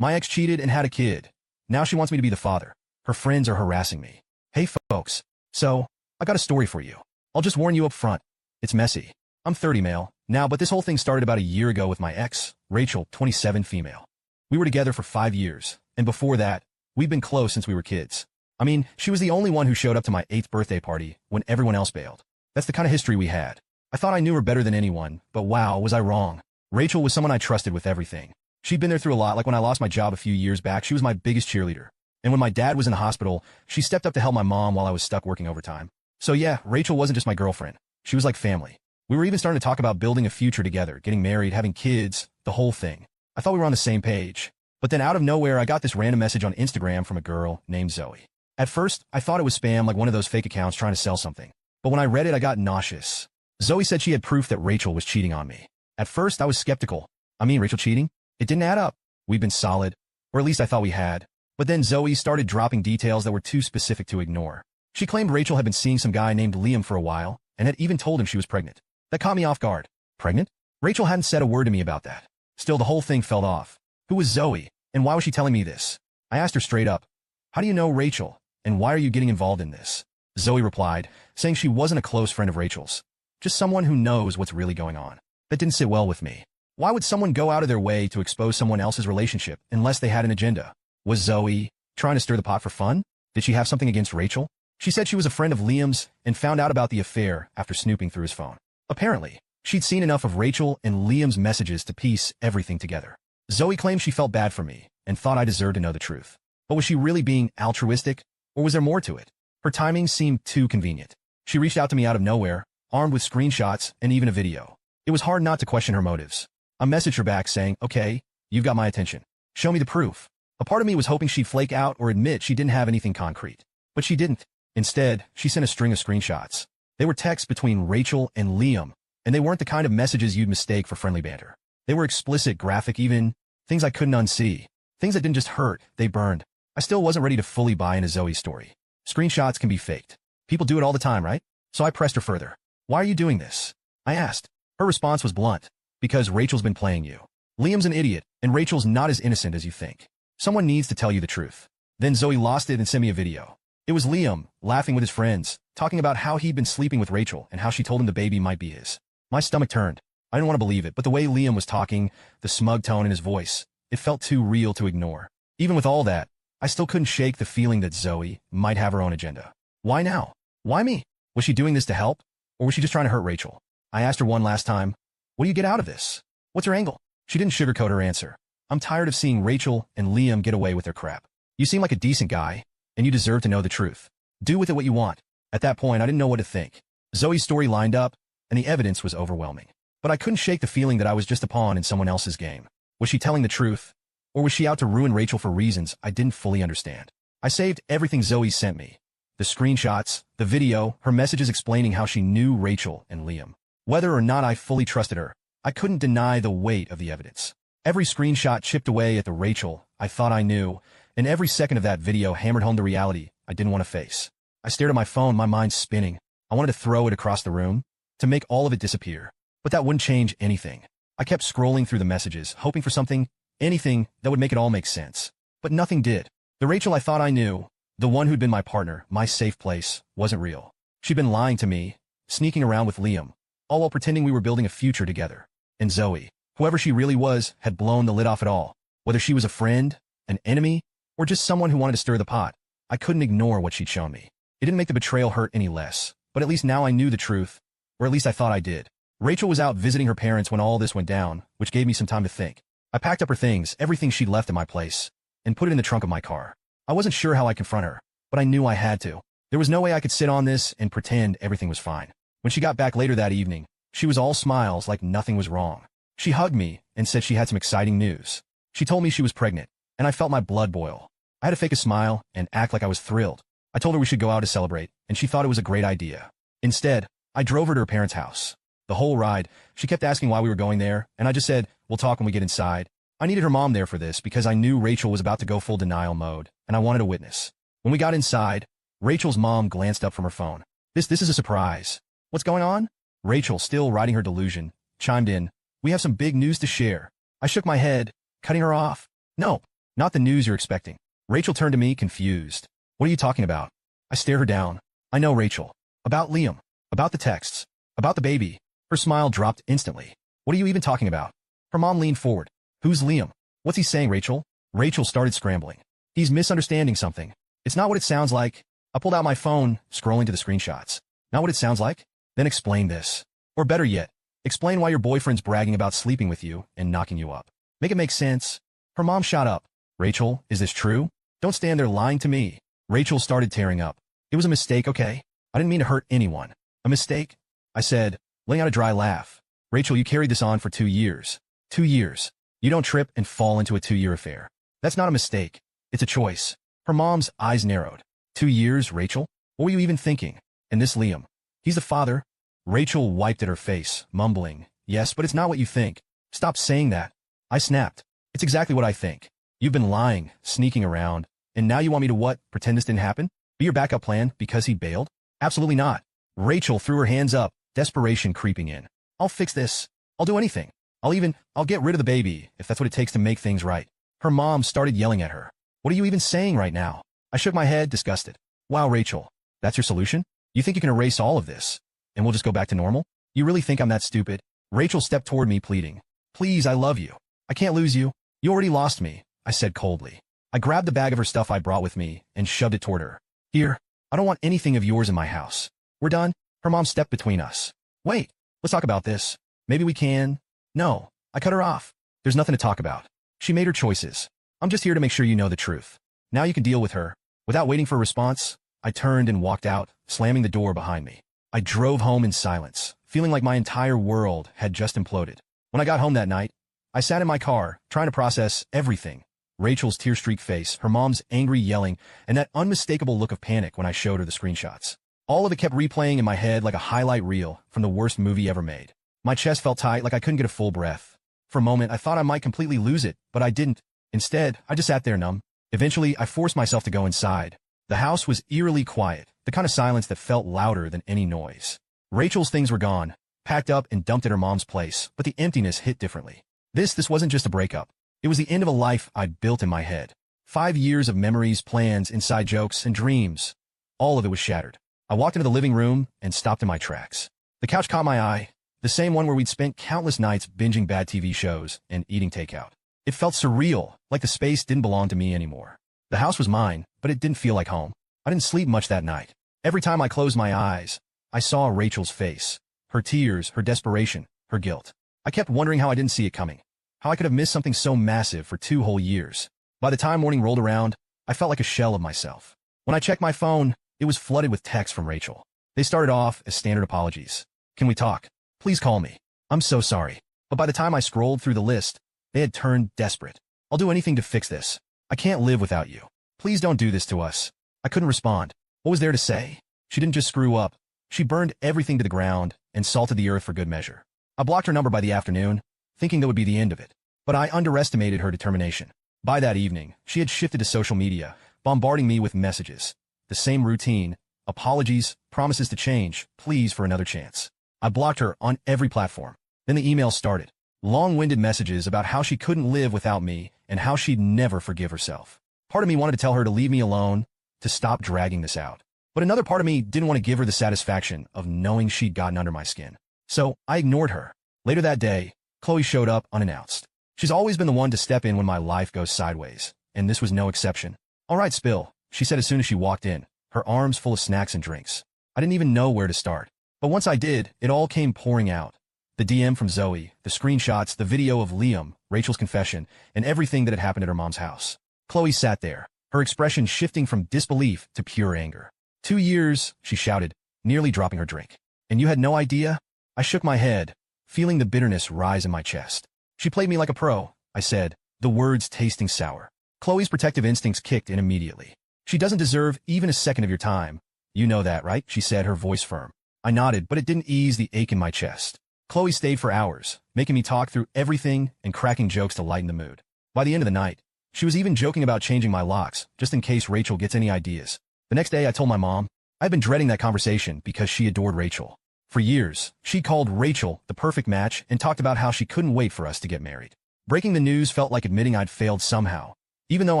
My ex cheated and had a kid. Now she wants me to be the father. Her friends are harassing me. Hey folks. So, I got a story for you. I'll just warn you up front. It's messy. I'm 30 male now, but this whole thing started about a year ago with my ex, Rachel, 27 female. We were together for 5 years, and before that, we'd been close since we were kids. I mean, she was the only one who showed up to my 8th birthday party when everyone else bailed. That's the kind of history we had. I thought I knew her better than anyone, but wow, was I wrong. Rachel was someone I trusted with everything. She'd been there through a lot, like when I lost my job a few years back, she was my biggest cheerleader. And when my dad was in the hospital, she stepped up to help my mom while I was stuck working overtime. So yeah, Rachel wasn't just my girlfriend. She was like family. We were even starting to talk about building a future together, getting married, having kids, the whole thing. I thought we were on the same page. But then out of nowhere, I got this random message on Instagram from a girl named Zoe. At first, I thought it was spam, like one of those fake accounts trying to sell something. But when I read it, I got nauseous. Zoe said she had proof that Rachel was cheating on me. At first, I was skeptical. I mean, Rachel cheating? It didn't add up. We'd been solid, or at least I thought we had. But then Zoe started dropping details that were too specific to ignore. She claimed Rachel had been seeing some guy named Liam for a while, and had even told him she was pregnant. That caught me off guard. Pregnant? Rachel hadn't said a word to me about that. Still, the whole thing felt off. Who was Zoe, and why was she telling me this? I asked her straight up, how do you know Rachel, and why are you getting involved in this? Zoe replied, saying she wasn't a close friend of Rachel's. Just someone who knows what's really going on. That didn't sit well with me. Why would someone go out of their way to expose someone else's relationship unless they had an agenda? Was Zoe trying to stir the pot for fun? Did she have something against Rachel? She said she was a friend of Liam's and found out about the affair after snooping through his phone. Apparently, she'd seen enough of Rachel and Liam's messages to piece everything together. Zoe claimed she felt bad for me and thought I deserved to know the truth. But was she really being altruistic, or was there more to it? Her timing seemed too convenient. She reached out to me out of nowhere, armed with screenshots and even a video. It was hard not to question her motives. I messaged her back saying, okay, you've got my attention. Show me the proof. A part of me was hoping she'd flake out or admit she didn't have anything concrete. But she didn't. Instead, she sent a string of screenshots. They were texts between Rachel and Liam, and they weren't the kind of messages you'd mistake for friendly banter. They were explicit, graphic, even things I couldn't unsee. Things that didn't just hurt, they burned. I still wasn't ready to fully buy into Zoe's story. Screenshots can be faked. People do it all the time, right? So I pressed her further. Why are you doing this? I asked. Her response was blunt. Because Rachel's been playing you. Liam's an idiot, and Rachel's not as innocent as you think. Someone needs to tell you the truth. Then Zoe lost it and sent me a video. It was Liam, laughing with his friends, talking about how he'd been sleeping with Rachel and how she told him the baby might be his. My stomach turned. I didn't want to believe it, but the way Liam was talking, the smug tone in his voice, it felt too real to ignore. Even with all that, I still couldn't shake the feeling that Zoe might have her own agenda. Why now? Why me? Was she doing this to help? Or was she just trying to hurt Rachel? I asked her one last time, what do you get out of this? What's her angle? She didn't sugarcoat her answer. I'm tired of seeing Rachel and Liam get away with their crap. You seem like a decent guy, and you deserve to know the truth. Do with it what you want. At that point, I didn't know what to think. Zoe's story lined up, and the evidence was overwhelming. But I couldn't shake the feeling that I was just a pawn in someone else's game. Was she telling the truth? Or was she out to ruin Rachel for reasons I didn't fully understand? I saved everything Zoe sent me. The screenshots, the video, her messages explaining how she knew Rachel and Liam. Whether or not I fully trusted her, I couldn't deny the weight of the evidence. Every screenshot chipped away at the Rachel I thought I knew, and every second of that video hammered home the reality I didn't want to face. I stared at my phone, my mind spinning. I wanted to throw it across the room, to make all of it disappear. But that wouldn't change anything. I kept scrolling through the messages, hoping for something, anything that would make it all make sense. But nothing did. The Rachel I thought I knew, the one who'd been my partner, my safe place, wasn't real. She'd been lying to me, sneaking around with Liam, all while pretending we were building a future together. And Zoe, whoever she really was, had blown the lid off it all. Whether she was a friend, an enemy, or just someone who wanted to stir the pot, I couldn't ignore what she'd shown me. It didn't make the betrayal hurt any less, but at least now I knew the truth, or at least I thought I did. Rachel was out visiting her parents when all this went down, which gave me some time to think. I packed up her things, everything she'd left at my place, and put it in the trunk of my car. I wasn't sure how I'd confront her, but I knew I had to. There was no way I could sit on this and pretend everything was fine. When she got back later that evening, she was all smiles like nothing was wrong. She hugged me and said she had some exciting news. She told me she was pregnant, and I felt my blood boil. I had to fake a smile and act like I was thrilled. I told her we should go out to celebrate, and she thought it was a great idea. Instead, I drove her to her parents' house. The whole ride, she kept asking why we were going there, and I just said, we'll talk when we get inside. I needed her mom there for this because I knew Rachel was about to go full denial mode, and I wanted a witness. When we got inside, Rachel's mom glanced up from her phone. This is a surprise. What's going on? Rachel, still riding her delusion, chimed in, we have some big news to share. I shook my head, cutting her off. No, Not the news you're expecting. Rachel turned to me, confused. What are you talking about? I stared her down. I know, Rachel. About Liam. About the texts. About the baby. Her smile dropped instantly. What are you even talking about? Her mom leaned forward. Who's Liam? What's he saying, Rachel? Rachel started scrambling. He's misunderstanding something. It's not what it sounds like. I pulled out my phone, scrolling to the screenshots. Not what it sounds like? Then explain this. Or better yet, explain why your boyfriend's bragging about sleeping with you and knocking you up. Make it make sense. Her mom shot up. Rachel, is this true? Don't stand there lying to me. Rachel started tearing up. It was a mistake, okay? I didn't mean to hurt anyone. A mistake? I said, laying out a dry laugh. Rachel, you carried this on for 2 years. 2 years. You don't trip and fall into a 2-year affair. That's not a mistake. It's a choice. Her mom's eyes narrowed. 2 years, Rachel? What were you even thinking? And this Liam. He's the father. Rachel wiped at her face, mumbling, yes, but it's not what you think. Stop saying that. I snapped. It's exactly what I think. You've been lying, sneaking around, and now you want me to what? Pretend this didn't happen? Be your backup plan because he bailed? Absolutely not. Rachel threw her hands up, desperation creeping in. I'll fix this. I'll do anything. I'll get rid of the baby, if that's what it takes to make things right. Her mom started yelling at her. What are you even saying right now? I shook my head, disgusted. Wow, Rachel. That's your solution? You think you can erase all of this, and we'll just go back to normal? You really think I'm that stupid? Rachel stepped toward me, pleading. Please, I love you. I can't lose you. You already lost me, I said coldly. I grabbed the bag of her stuff I brought with me and shoved it toward her. Here, I don't want anything of yours in my house. We're done? Her mom stepped between us. Wait, let's talk about this. Maybe we can. No, I cut her off. There's nothing to talk about. She made her choices. I'm just here to make sure you know the truth. Now you can deal with her. Without waiting for a response, I turned and walked out, slamming the door behind me. I drove home in silence, feeling like my entire world had just imploded. When I got home that night, I sat in my car, trying to process everything. Rachel's tear-streaked face, her mom's angry yelling, and that unmistakable look of panic when I showed her the screenshots. All of it kept replaying in my head like a highlight reel from the worst movie ever made. My chest felt tight, like I couldn't get a full breath. For a moment, I thought I might completely lose it, but I didn't. Instead, I just sat there numb. Eventually, I forced myself to go inside. The house was eerily quiet, the kind of silence that felt louder than any noise. Rachel's things were gone, packed up and dumped at her mom's place, but the emptiness hit differently. This wasn't just a breakup. It was the end of a life I'd built in my head. 5 years of memories, plans, inside jokes, and dreams. All of it was shattered. I walked into the living room and stopped in my tracks. The couch caught my eye, the same one where we'd spent countless nights binging bad TV shows and eating takeout. It felt surreal, like the space didn't belong to me anymore. The house was mine, but it didn't feel like home. I didn't sleep much that night. Every time I closed my eyes, I saw Rachel's face. Her tears, her desperation, her guilt. I kept wondering how I didn't see it coming. How I could have missed something so massive for 2 whole years. By the time morning rolled around, I felt like a shell of myself. When I checked my phone, it was flooded with texts from Rachel. They started off as standard apologies. Can we talk? Please call me. I'm so sorry. But by the time I scrolled through the list, they had turned desperate. I'll do anything to fix this. I can't live without you. Please don't do this to us. I couldn't respond. What was there to say? She didn't just screw up. She burned everything to the ground and salted the earth for good measure. I blocked her number by the afternoon, thinking that would be the end of it. But I underestimated her determination. By that evening, she had shifted to social media, bombarding me with messages. The same routine, apologies, promises to change, pleas for another chance. I blocked her on every platform. Then the emails started. Long-winded messages about how she couldn't live without me and how she'd never forgive herself. Part of me wanted to tell her to leave me alone, to stop dragging this out. But another part of me didn't want to give her the satisfaction of knowing she'd gotten under my skin. So I ignored her. Later that day, Chloe showed up unannounced. She's always been the one to step in when my life goes sideways, and this was no exception. All right, Spill, she said as soon as she walked in, her arms full of snacks and drinks. I didn't even know where to start. But once I did, it all came pouring out. The DM from Zoe, the screenshots, the video of Liam, Rachel's confession, and everything that had happened at her mom's house. Chloe sat there, her expression shifting from disbelief to pure anger. 2 years, she shouted, nearly dropping her drink. And you had no idea? I shook my head, feeling the bitterness rise in my chest. She played me like a pro, I said, the words tasting sour. Chloe's protective instincts kicked in immediately. She doesn't deserve even a second of your time. You know that, right? She said, her voice firm. I nodded, but it didn't ease the ache in my chest. Chloe stayed for hours, making me talk through everything and cracking jokes to lighten the mood. By the end of the night, she was even joking about changing my locks, just in case Rachel gets any ideas. The next day, I told my mom. I'd been dreading that conversation because she adored Rachel. For years, she called Rachel the perfect match and talked about how she couldn't wait for us to get married. Breaking the news felt like admitting I'd failed somehow, even though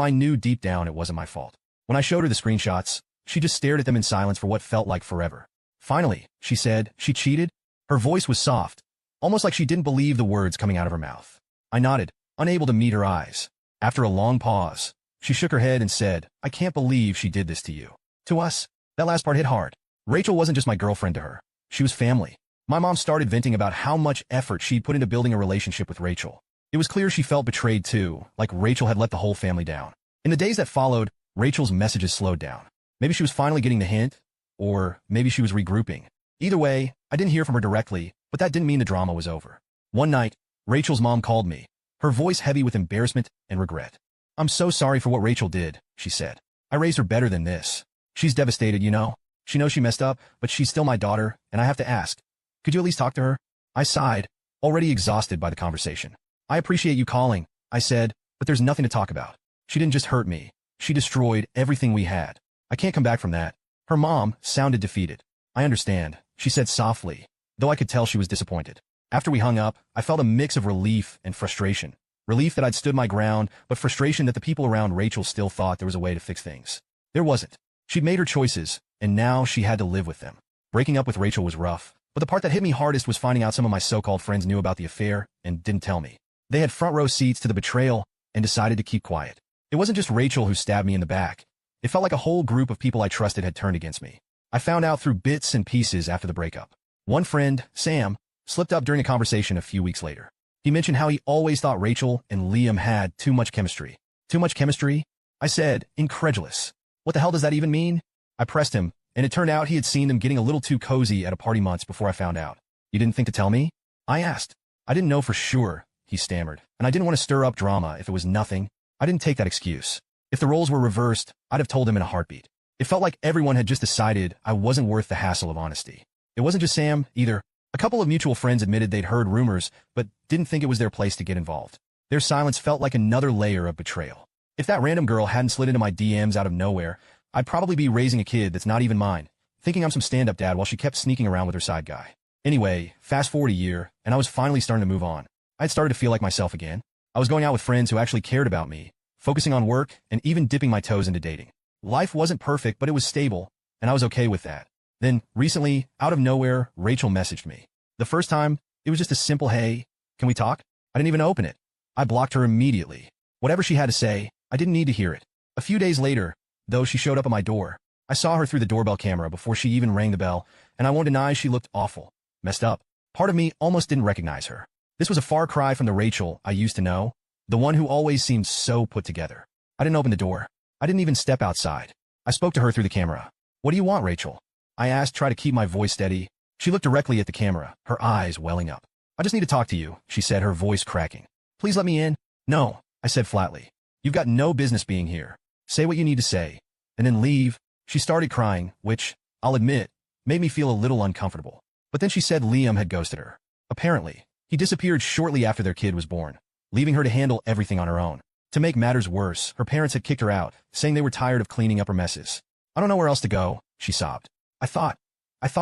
I knew deep down it wasn't my fault. When I showed her the screenshots, she just stared at them in silence for what felt like forever. Finally, she said, she cheated? Her voice was soft, almost like she didn't believe the words coming out of her mouth. I nodded, unable to meet her eyes. After a long pause, she shook her head and said, I can't believe she did this to you. To us, that last part hit hard. Rachel wasn't just my girlfriend to her. She was family. My mom started venting about how much effort she'd put into building a relationship with Rachel. It was clear she felt betrayed too, like Rachel had let the whole family down. In the days that followed, Rachel's messages slowed down. Maybe she was finally getting the hint, or maybe she was regrouping. Either way, I didn't hear from her directly, but that didn't mean the drama was over. One night, Rachel's mom called me, her voice heavy with embarrassment and regret. I'm so sorry for what Rachel did, she said. I raised her better than this. She's devastated, you know. She knows she messed up, but she's still my daughter, and I have to ask. Could you at least talk to her? I sighed, already exhausted by the conversation. I appreciate you calling, I said, but there's nothing to talk about. She didn't just hurt me. She destroyed everything we had. I can't come back from that. Her mom sounded defeated. I understand, she said softly, though I could tell she was disappointed. After we hung up, I felt a mix of relief and frustration. Relief that I'd stood my ground, but frustration that the people around Rachel still thought there was a way to fix things. There wasn't. She'd made her choices, and now she had to live with them. Breaking up with Rachel was rough, but the part that hit me hardest was finding out some of my so-called friends knew about the affair and didn't tell me. They had front row seats to the betrayal and decided to keep quiet. It wasn't just Rachel who stabbed me in the back. It felt like a whole group of people I trusted had turned against me. I found out through bits and pieces after the breakup. One friend, Sam, slipped up during a conversation a few weeks later. He mentioned how he always thought Rachel and Liam had too much chemistry. Too much chemistry? I said, incredulous. What the hell does that even mean? I pressed him, and it turned out he had seen them getting a little too cozy at a party months before I found out. You didn't think to tell me? I asked. I didn't know for sure, he stammered, and I didn't want to stir up drama if it was nothing. I didn't take that excuse. If the roles were reversed, I'd have told him in a heartbeat. It felt like everyone had just decided I wasn't worth the hassle of honesty. It wasn't just Sam, either. A couple of mutual friends admitted they'd heard rumors, but didn't think it was their place to get involved. Their silence felt like another layer of betrayal. If that random girl hadn't slid into my DMs out of nowhere, I'd probably be raising a kid that's not even mine, thinking I'm some stand-up dad while she kept sneaking around with her side guy. Anyway, fast forward a year, and I was finally starting to move on. I'd started to feel like myself again. I was going out with friends who actually cared about me, focusing on work, and even dipping my toes into dating. Life wasn't perfect, but it was stable, and I was okay with that. Then, recently, out of nowhere, Rachel messaged me. The first time, it was just a simple, hey, can we talk? I didn't even open it. I blocked her immediately. Whatever she had to say, I didn't need to hear it. A few days later, though, she showed up at my door. I saw her through the doorbell camera before she even rang the bell, and I won't deny she looked awful. Messed up. Part of me almost didn't recognize her. This was a far cry from the Rachel I used to know, the one who always seemed so put together. I didn't open the door. I didn't even step outside. I spoke to her through the camera. What do you want, Rachel? I asked, trying to keep my voice steady. She looked directly at the camera, her eyes welling up. I just need to talk to you, she said, her voice cracking. Please let me in. No, I said flatly. You've got no business being here. Say what you need to say, and then leave. She started crying, which, I'll admit, made me feel a little uncomfortable. But then she said Liam had ghosted her. Apparently, he disappeared shortly after their kid was born, leaving her to handle everything on her own. To make matters worse, her parents had kicked her out, saying they were tired of cleaning up her messes. I don't know where else to go, she sobbed. I thought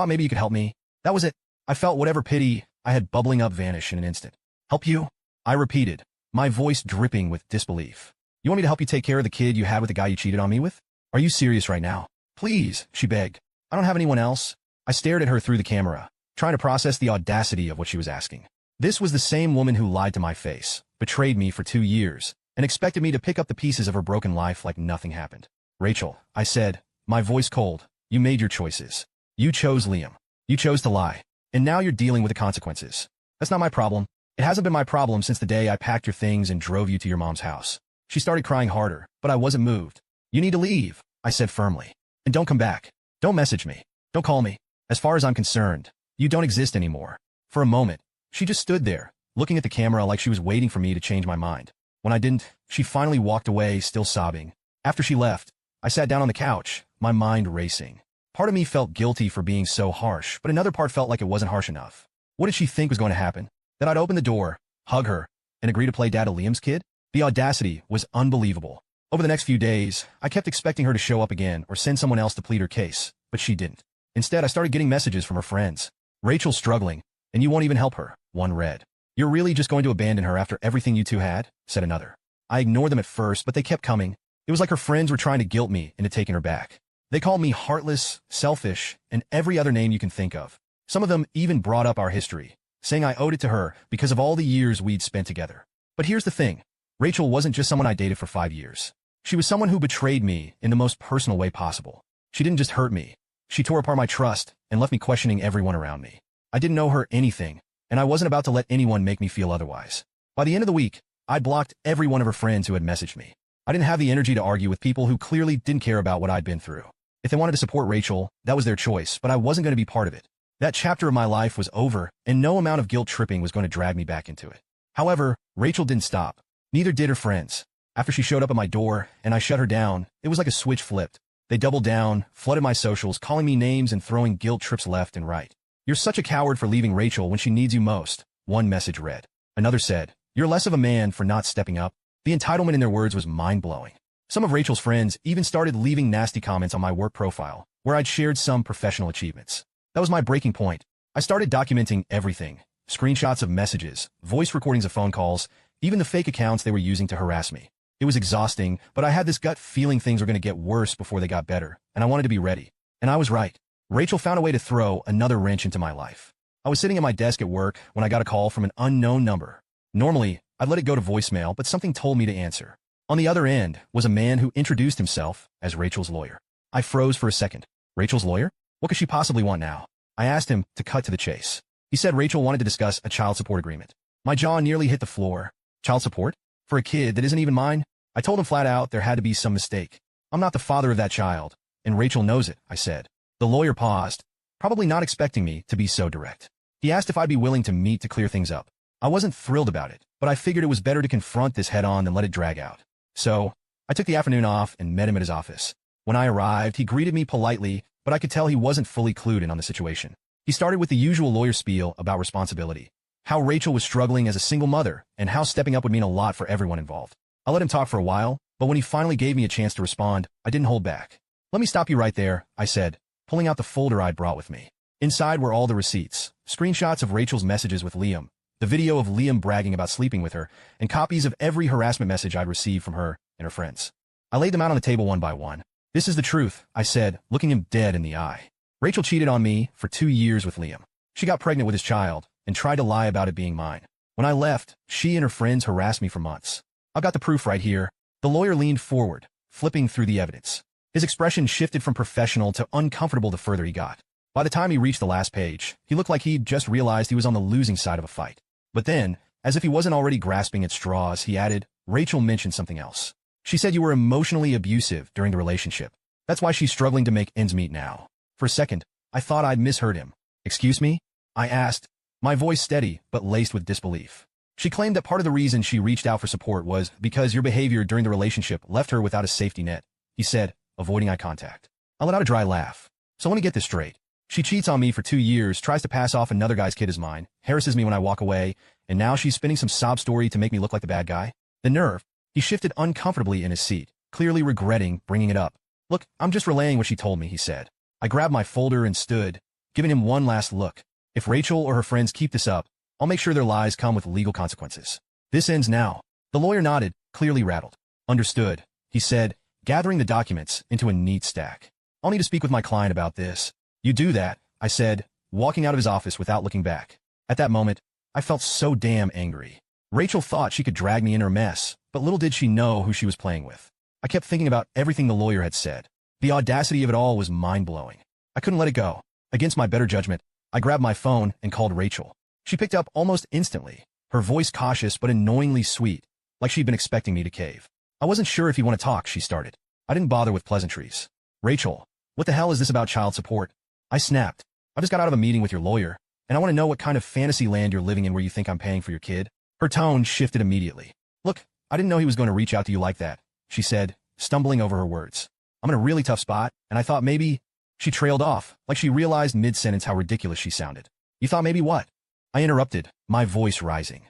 maybe you could help me. That was it. I felt whatever pity I had bubbling up vanish in an instant. Help you? I repeated, my voice dripping with disbelief. You want me to help you take care of the kid you had with the guy you cheated on me with? Are you serious right now? Please, she begged. I don't have anyone else. I stared at her through the camera, trying to process the audacity of what she was asking. This was the same woman who lied to my face, betrayed me for 2 years, and expected me to pick up the pieces of her broken life like nothing happened. Rachel, I said, my voice cold, you made your choices. You chose Liam. You chose to lie. And now you're dealing with the consequences. That's not my problem. It hasn't been my problem since the day I packed your things and drove you to your mom's house. She started crying harder, but I wasn't moved. You need to leave, I said firmly. And don't come back. Don't message me. Don't call me. As far as I'm concerned, you don't exist anymore. For a moment, she just stood there, looking at the camera like she was waiting for me to change my mind. When I didn't, she finally walked away, still sobbing. After she left, I sat down on the couch, my mind racing. Part of me felt guilty for being so harsh, but another part felt like it wasn't harsh enough. What did she think was going to happen? That I'd open the door, hug her, and agree to play dad to Liam's kid? The audacity was unbelievable. Over the next few days, I kept expecting her to show up again or send someone else to plead her case, but she didn't. Instead, I started getting messages from her friends. Rachel's struggling, and you won't even help her, one read. You're really just going to abandon her after everything you two had? Said another. I ignored them at first, but they kept coming. It was like her friends were trying to guilt me into taking her back. They called me heartless, selfish, and every other name you can think of. Some of them even brought up our history, saying I owed it to her because of all the years we'd spent together. But here's the thing. Rachel wasn't just someone I dated for 5 years. She was someone who betrayed me in the most personal way possible. She didn't just hurt me. She tore apart my trust and left me questioning everyone around me. I didn't owe her anything, and I wasn't about to let anyone make me feel otherwise. By the end of the week, I'd blocked every one of her friends who had messaged me. I didn't have the energy to argue with people who clearly didn't care about what I'd been through. If they wanted to support Rachel, that was their choice, but I wasn't going to be part of it. That chapter of my life was over, and no amount of guilt tripping was going to drag me back into it. However, Rachel didn't stop. Neither did her friends. After she showed up at my door and I shut her down, it was like a switch flipped. They doubled down, flooded my socials, calling me names and throwing guilt trips left and right. "You're such a coward for leaving Rachel when she needs you most," one message read. Another said, "You're less of a man for not stepping up." The entitlement in their words was mind-blowing. Some of Rachel's friends even started leaving nasty comments on my work profile, where I'd shared some professional achievements. That was my breaking point. I started documenting everything. Screenshots of messages, voice recordings of phone calls, even the fake accounts they were using to harass me. It was exhausting, but I had this gut feeling things were going to get worse before they got better, and I wanted to be ready. And I was right. Rachel found a way to throw another wrench into my life. I was sitting at my desk at work when I got a call from an unknown number. Normally, I'd let it go to voicemail, but something told me to answer. On the other end was a man who introduced himself as Rachel's lawyer. I froze for a second. Rachel's lawyer? What could she possibly want now? I asked him to cut to the chase. He said Rachel wanted to discuss a child support agreement. My jaw nearly hit the floor. Child support? For a kid that isn't even mine? I told him flat out there had to be some mistake. I'm not the father of that child, and Rachel knows it, I said. The lawyer paused, probably not expecting me to be so direct. He asked if I'd be willing to meet to clear things up. I wasn't thrilled about it, but I figured it was better to confront this head-on than let it drag out. So, I took the afternoon off and met him at his office. When I arrived, he greeted me politely, but I could tell he wasn't fully clued in on the situation. He started with the usual lawyer spiel about responsibility, how Rachel was struggling as a single mother, and how stepping up would mean a lot for everyone involved. I let him talk for a while, but when he finally gave me a chance to respond, I didn't hold back. "Let me stop you right there," I said, pulling out the folder I'd brought with me. Inside were all the receipts, screenshots of Rachel's messages with Liam, the video of Liam bragging about sleeping with her, and copies of every harassment message I'd received from her and her friends. I laid them out on the table one by one. "This is the truth," I said, looking him dead in the eye. "Rachel cheated on me for 2 years with Liam. She got pregnant with his child and tried to lie about it being mine. When I left, she and her friends harassed me for months. I've got the proof right here." The lawyer leaned forward, flipping through the evidence. His expression shifted from professional to uncomfortable the further he got. By the time he reached the last page, he looked like he'd just realized he was on the losing side of a fight. But then, as if he wasn't already grasping at straws, he added, "Rachel mentioned something else. She said you were emotionally abusive during the relationship. That's why she's struggling to make ends meet now." For a second, I thought I'd misheard him. "Excuse me?" I asked, my voice steady but laced with disbelief. "She claimed that part of the reason she reached out for support was because your behavior during the relationship left her without a safety net," he said, avoiding eye contact. I let out a dry laugh. "So let me get this straight. She cheats on me for 2 years, tries to pass off another guy's kid as mine, harasses me when I walk away, and now she's spinning some sob story to make me look like the bad guy? The nerve." He shifted uncomfortably in his seat, clearly regretting bringing it up. "Look, I'm just relaying what she told me," he said. I grabbed my folder and stood, giving him one last look. "If Rachel or her friends keep this up, I'll make sure their lies come with legal consequences. This ends now." The lawyer nodded, clearly rattled. "Understood," he said, gathering the documents into a neat stack. "I'll need to speak with my client about this." "You do that," I said, walking out of his office without looking back. At that moment, I felt so damn angry. Rachel thought she could drag me in her mess, but little did she know who she was playing with. I kept thinking about everything the lawyer had said. The audacity of it all was mind-blowing. I couldn't let it go. Against my better judgment, I grabbed my phone and called Rachel. She picked up almost instantly, her voice cautious but annoyingly sweet, like she'd been expecting me to cave. "I wasn't sure if you want to talk," she started. I didn't bother with pleasantries. "Rachel, what the hell is this about child support?" I snapped. "I just got out of a meeting with your lawyer, and I want to know what kind of fantasy land you're living in where you think I'm paying for your kid." Her tone shifted immediately. "Look, I didn't know he was going to reach out to you like that," she said, stumbling over her words. "I'm in a really tough spot, and I thought maybe—" She trailed off, like she realized mid-sentence how ridiculous she sounded. "You thought maybe what?" I interrupted, my voice rising.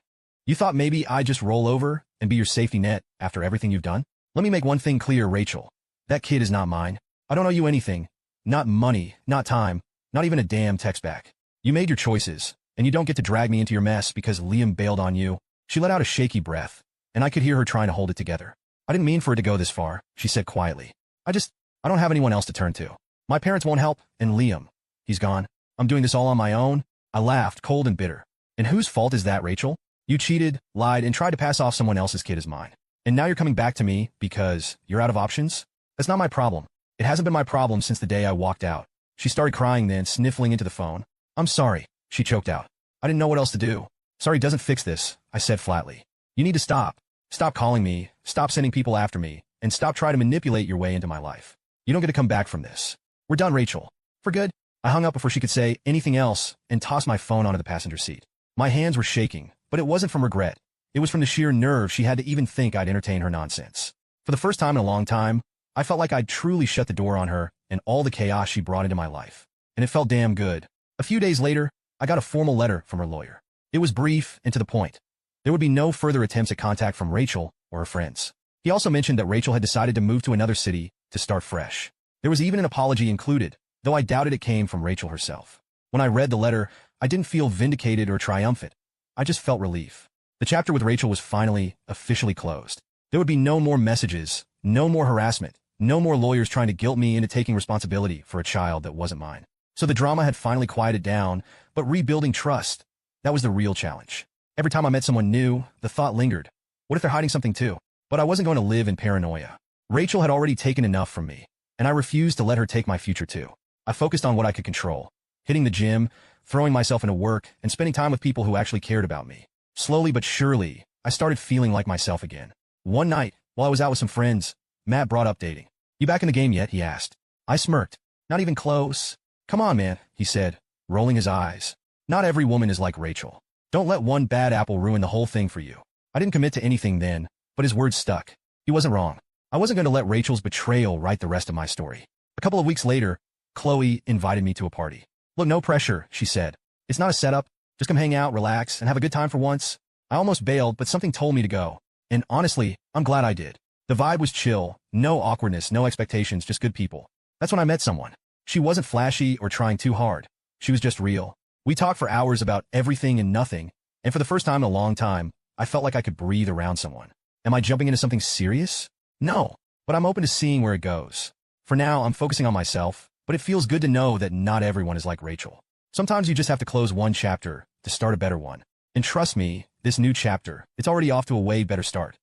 "You thought maybe I'd just roll over and be your safety net after everything you've done? Let me make one thing clear, Rachel. That kid is not mine. I don't owe you anything. Not money, not time, not even a damn text back. You made your choices, and you don't get to drag me into your mess because Liam bailed on you." She let out a shaky breath, and I could hear her trying to hold it together. I didn't mean for it to go this far, she said quietly. I don't have anyone else to turn to. My parents won't help, and Liam, he's gone. I'm doing this all on my own. I laughed, cold and bitter. And whose fault is that, Rachel? You cheated, lied, and tried to pass off someone else's kid as mine. And now you're coming back to me because you're out of options? That's not my problem. It hasn't been my problem since the day I walked out. She started crying then, sniffling into the phone. I'm sorry, she choked out. I didn't know what else to do. Sorry doesn't fix this, I said flatly. You need to stop. Stop calling me, stop sending people after me, and stop trying to manipulate your way into my life. You don't get to come back from this. We're done, Rachel. For good. I hung up before she could say anything else and tossed my phone onto the passenger seat. My hands were shaking, but it wasn't from regret. It was from the sheer nerve she had to even think I'd entertain her nonsense. For the first time in a long time, I felt like I'd truly shut the door on her and all the chaos she brought into my life. And it felt damn good. A few days later, I got a formal letter from her lawyer. It was brief and to the point. There would be no further attempts at contact from Rachel or her friends. He also mentioned that Rachel had decided to move to another city to start fresh. There was even an apology included, though I doubted it came from Rachel herself. When I read the letter, I didn't feel vindicated or triumphant. I just felt relief. The chapter with Rachel was finally, officially closed. There would be no more messages, no more harassment, no more lawyers trying to guilt me into taking responsibility for a child that wasn't mine. So the drama had finally quieted down, but rebuilding trust, that was the real challenge. Every time I met someone new, the thought lingered. What if they're hiding something too? But I wasn't going to live in paranoia. Rachel had already taken enough from me, and I refused to let her take my future too. I focused on what I could control, hitting the gym, throwing myself into work, and spending time with people who actually cared about me. Slowly but surely, I started feeling like myself again. One night, while I was out with some friends, Matt brought up dating. You back in the game yet? He asked. I smirked. Not even close. Come on, man, he said, rolling his eyes. Not every woman is like Rachel. Don't let one bad apple ruin the whole thing for you. I didn't commit to anything then, but his words stuck. He wasn't wrong. I wasn't going to let Rachel's betrayal write the rest of my story. A couple of weeks later, Chloe invited me to a party. Look, no pressure, she said. It's not a setup. Just come hang out, relax, and have a good time for once. I almost bailed, but something told me to go. And honestly, I'm glad I did. The vibe was chill, no awkwardness, no expectations, just good people. That's when I met someone. She wasn't flashy or trying too hard. She was just real. We talked for hours about everything and nothing, and for the first time in a long time, I felt like I could breathe around someone. Am I jumping into something serious? No, but I'm open to seeing where it goes. For now, I'm focusing on myself, but it feels good to know that not everyone is like Rachel. Sometimes you just have to close one chapter to start a better one. And trust me, this new chapter, it's already off to a way better start.